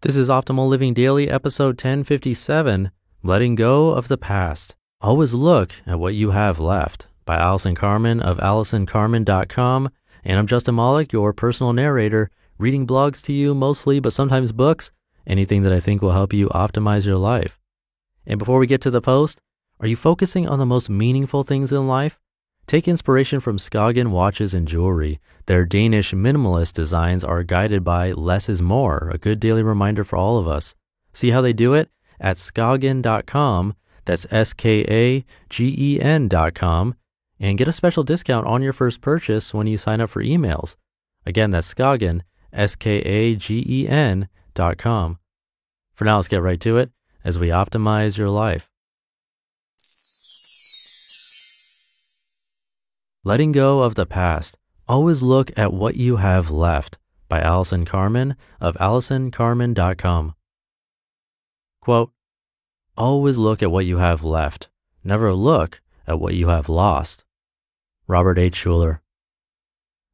This is Optimal Living Daily, episode 1057, Letting Go of the Past. Always look at what you have left, by Allison Carmen of AllisonCarmen.com. And I'm Justin Malik, your personal narrator, reading blogs to you mostly, but sometimes books, anything that I think will help you optimize your life. And before we get to the post, are you focusing on the most meaningful things in life? Take inspiration from Skagen watches and jewelry. Their Danish minimalist designs are guided by less is more, a good daily reminder for all of us. See how they do it? At Skagen.com, that's Skagen.com, and get a special discount on your first purchase when you sign up for emails. Again, that's Skagen, Skagen.com. For now, let's get right to it as we optimize your life. Letting Go of the Past. Always look at what you have left, by Allison Carmen of AllisonCarmen.com. Quote, always look at what you have left. Never look at what you have lost. Robert H. Schuller.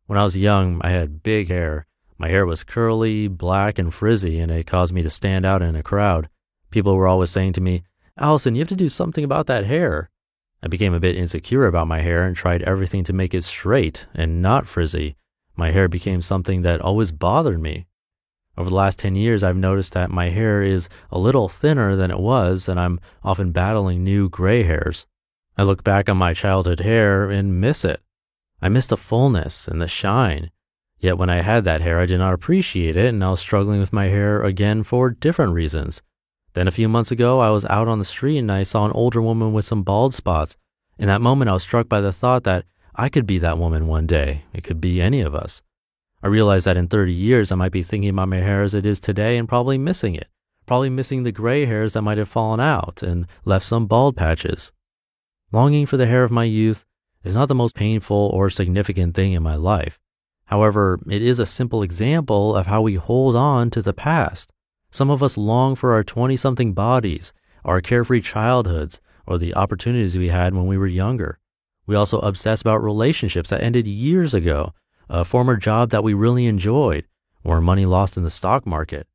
When I was young, I had big hair. My hair was curly, black, and frizzy, and it caused me to stand out in a crowd. People were always saying to me, Allison, you have to do something about that hair. I became a bit insecure about my hair and tried everything to make it straight and not frizzy. My hair became something that always bothered me. Over the last 10 years, I've noticed that my hair is a little thinner than it was, and I'm often battling new gray hairs. I look back on my childhood hair and miss it. I miss the fullness and the shine. Yet when I had that hair, I did not appreciate it, and I was struggling with my hair again for different reasons. Then a few months ago, I was out on the street and I saw an older woman with some bald spots. In that moment, I was struck by the thought that I could be that woman one day. It could be any of us. I realized that in 30 years, I might be thinking about my hair as it is today and probably missing it. Probably missing the gray hairs that might have fallen out and left some bald patches. Longing for the hair of my youth is not the most painful or significant thing in my life. However, it is a simple example of how we hold on to the past. Some of us long for our 20-something bodies, our carefree childhoods, or the opportunities we had when we were younger. We also obsess about relationships that ended years ago, a former job that we really enjoyed, or money lost in the stock market.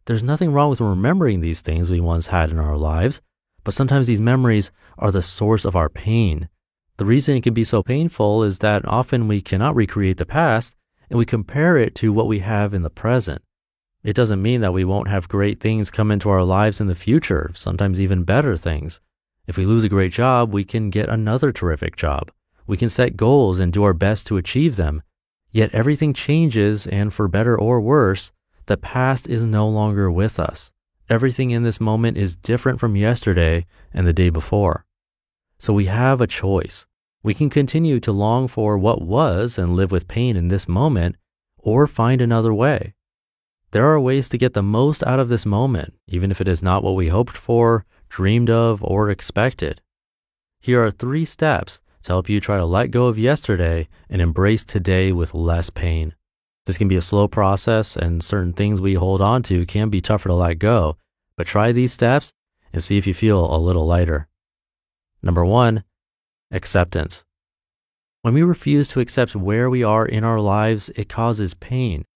There's nothing wrong with remembering these things we once had in our lives, but sometimes these memories are the source of our pain. The reason it can be so painful is that often we cannot recreate the past, and we compare it to what we have in the present. It doesn't mean that we won't have great things come into our lives in the future, sometimes even better things. If we lose a great job, we can get another terrific job. We can set goals and do our best to achieve them. Yet everything changes, and for better or worse, the past is no longer with us. Everything in this moment is different from yesterday and the day before. So we have a choice. We can continue to long for what was and live with pain in this moment, or find another way. There are ways to get the most out of this moment, even if it is not what we hoped for, dreamed of, or expected. Here are 3 steps to help you try to let go of yesterday and embrace today with less pain. This can be a slow process, and certain things we hold on to can be tougher to let go, but try these steps and see if you feel a little lighter. Number 1, acceptance. When we refuse to accept where we are in our lives, it causes pain.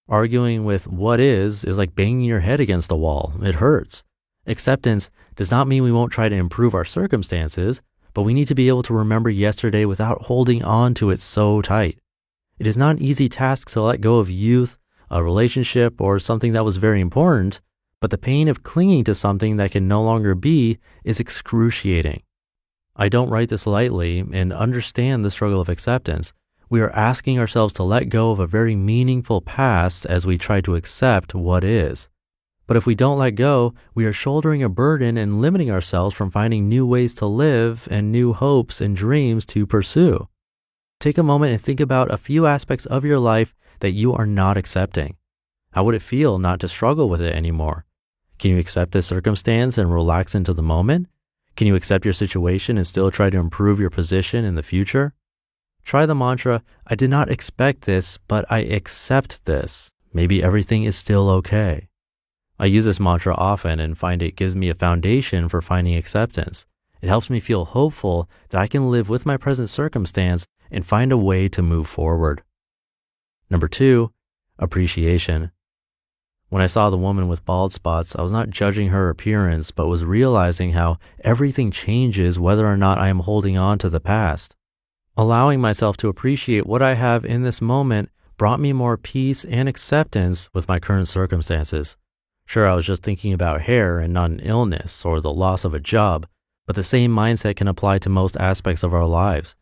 Arguing with what is like banging your head against the wall. It hurts. Acceptance does not mean we won't try to improve our circumstances, but we need to be able to remember yesterday without holding on to it so tight. It is not an easy task to let go of youth, a relationship, or something that was very important, but the pain of clinging to something that can no longer be is excruciating. I don't write this lightly and understand the struggle of acceptance. We are asking ourselves to let go of a very meaningful past as we try to accept what is. But if we don't let go, we are shouldering a burden and limiting ourselves from finding new ways to live and new hopes and dreams to pursue. Take a moment and think about a few aspects of your life that you are not accepting. How would it feel not to struggle with it anymore? Can you accept this circumstance and relax into the moment? Can you accept your situation and still try to improve your position in the future? Try the mantra, I did not expect this, but I accept this. Maybe everything is still okay. I use this mantra often and find it gives me a foundation for finding acceptance. It helps me feel hopeful that I can live with my present circumstance and find a way to move forward. Number 2, appreciation. When I saw the woman with bald spots, I was not judging her appearance, but was realizing how everything changes whether or not I am holding on to the past. Allowing myself to appreciate what I have in this moment brought me more peace and acceptance with my current circumstances. Sure, I was just thinking about hair and not an illness or the loss of a job, but the same mindset can apply to most aspects of our lives.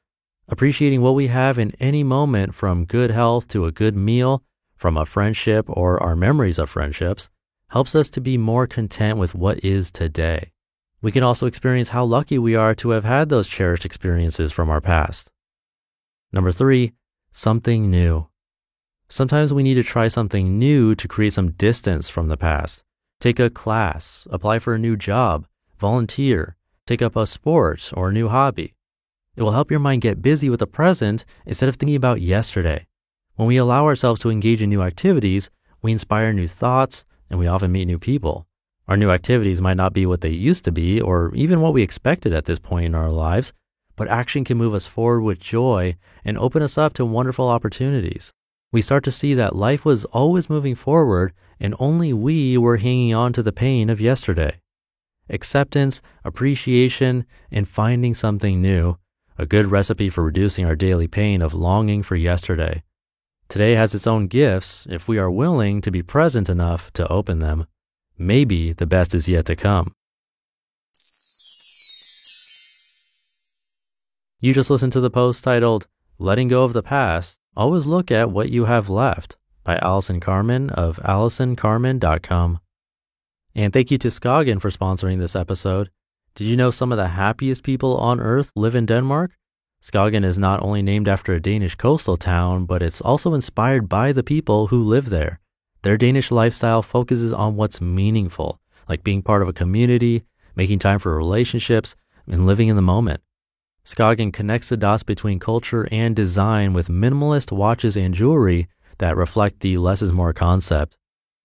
Appreciating what we have in any moment, from good health to a good meal, from a friendship or our memories of friendships, helps us to be more content with what is today. We can also experience how lucky we are to have had those cherished experiences from our past. Number 3, something new. Sometimes we need to try something new to create some distance from the past. Take a class, apply for a new job, volunteer, take up a sport or a new hobby. It will help your mind get busy with the present instead of thinking about yesterday. When we allow ourselves to engage in new activities, we inspire new thoughts and we often meet new people. Our new activities might not be what they used to be or even what we expected at this point in our lives, but action can move us forward with joy and open us up to wonderful opportunities. We start to see that life was always moving forward and only we were hanging on to the pain of yesterday. Acceptance, appreciation, and finding something new, a good recipe for reducing our daily pain of longing for yesterday. Today has its own gifts if we are willing to be present enough to open them. Maybe the best is yet to come. You just listened to the post titled, Letting Go of the Past, Always Look at What You Have Left by Allison Carmen of AllisonCarmen.com. And thank you to Skagen for sponsoring this episode. Did you know some of the happiest people on earth live in Denmark? Skagen is not only named after a Danish coastal town, but it's also inspired by the people who live there. Their Danish lifestyle focuses on what's meaningful, like being part of a community, making time for relationships, and living in the moment. Skagen connects the dots between culture and design with minimalist watches and jewelry that reflect the less is more concept.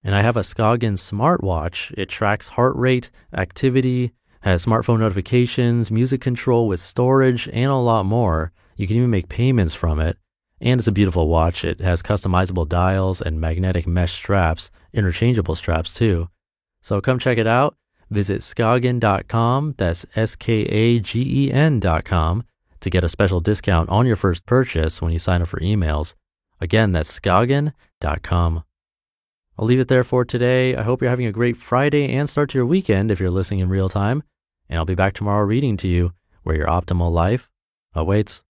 And I have a Skagen smartwatch. It tracks heart rate, activity, has smartphone notifications, music control with storage, and a lot more. You can even make payments from it. And it's a beautiful watch. It has customizable dials and magnetic mesh straps, interchangeable straps too. So come check it out. Visit Skagen.com, that's Skagen.com, to get a special discount on your first purchase when you sign up for emails. Again, that's Skagen.com. I'll leave it there for today. I hope you're having a great Friday and start to your weekend if you're listening in real time. And I'll be back tomorrow reading to you where your optimal life awaits.